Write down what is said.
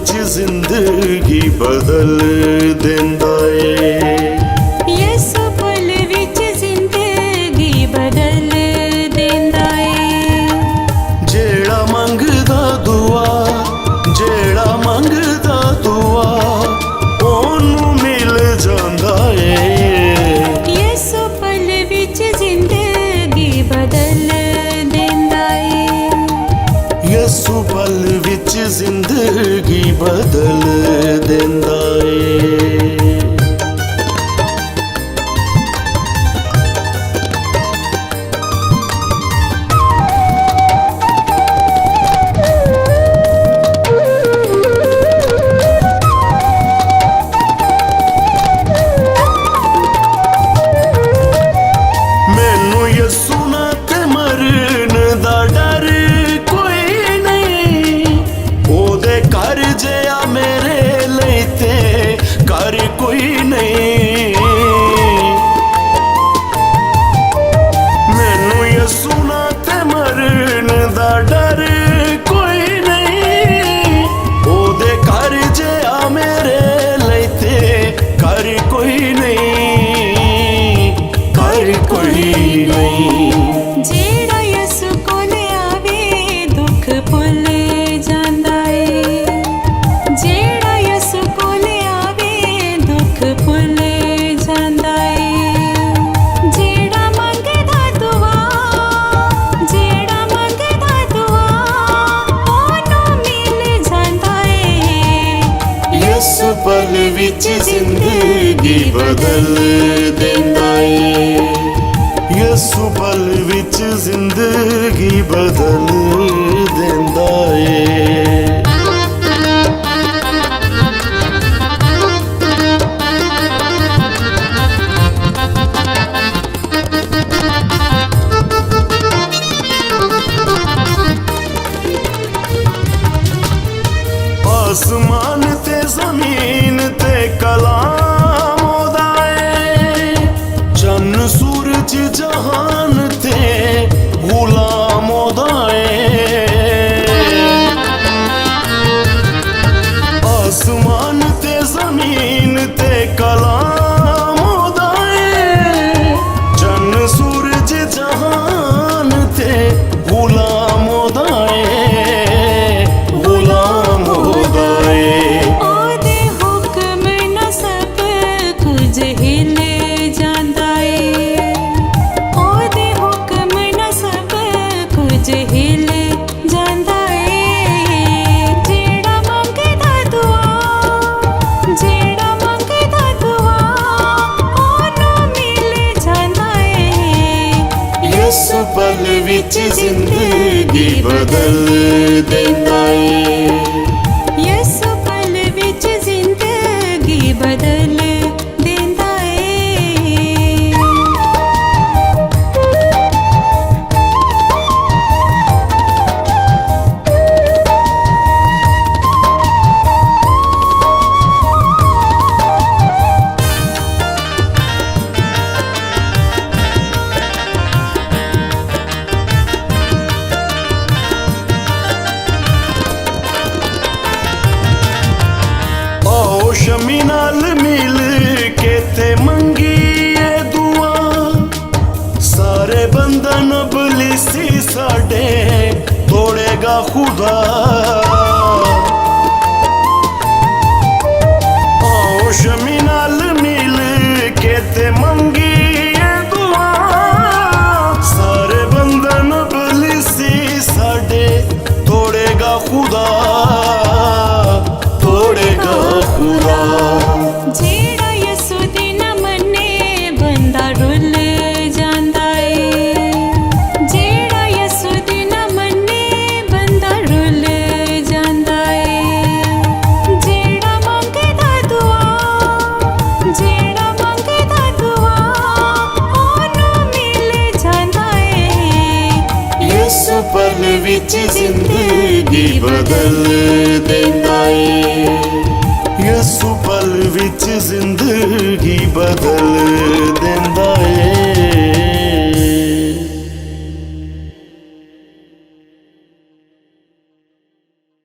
विच जिंदगी बदल देंदा ए। यसु पल विच जिंदगी बदल देंदा ए। जेड़ा मंगदा दुआ, जेड़ा मंगदा दुआ ओनू मिल जांदा ए। यसु पल विच जिंदगी बदल देंदा ए। यसु पल विच जिंदगी बदल देंदा ए। कोई नहीं मैनू यसू ना ते मरन दा डर कोई नहीं। ओदे घर जिया मेरे लई ते घर कोई नहीं, घर कोई नहीं। जेड़ा यसु कोले आवे दुख भुल जांदा ए। जेड़ा यसु कोले आवे दुख भुल जांदा ए। जेड़ा मंगदा दुआ, जेड़ा मंगदा दुआ ओनू मिल जांदा ए। यसु पल विच जिंदगी बदल देंदा ए। यसु पल विच जिंदगी बदल देंदा ए। आसमान ते जमीन ते कलाम ओदा ए। चन्न सूरज जहान ते गुलाम ओदा ए। आसमान ते जमीन ते कलाम ओदा ए। चन्न सूरज जहान ते गुलाम ओदा ए, गुलाम ओदा ए। ओदे हुक्म ना सब कुछ हिल जांदा ए। ओदे हुक्म ना सब कुछ हिल जांदा ए। जेड़ा मंगदा दुआ, जेड़ा मंगदा दुआ ओनू मिल जांदा ए। यसु पल विच जिंदगी बदल देंदा ए। यसु पल विच जिंदगी बदल देंदा ए। आओ शमी नाल मिल के ते मंगीए दुआ। सारे बंधन बलिसी साडे तोड़ेगा खुदा। आओ शमी नाल मिल के ते मंगीए दुआ। सारे बंधन बलिसी साडे तोड़ेगा खुदा, तोड़ेगा खुदा। जेड़ा यसु दी ना मन्ने बंदा रुल जांदा ए। जेड़ा यसु दी ना मन्ने बंदा रुल जांदा ए। जेड़ा मंगदा दुआ, जेड़ा मंगदा दुआ ओनू मिल जांदा ए। यसु पल विच जिंदगी बदल देंदा ए। यसु पल विच जिंदगी बदल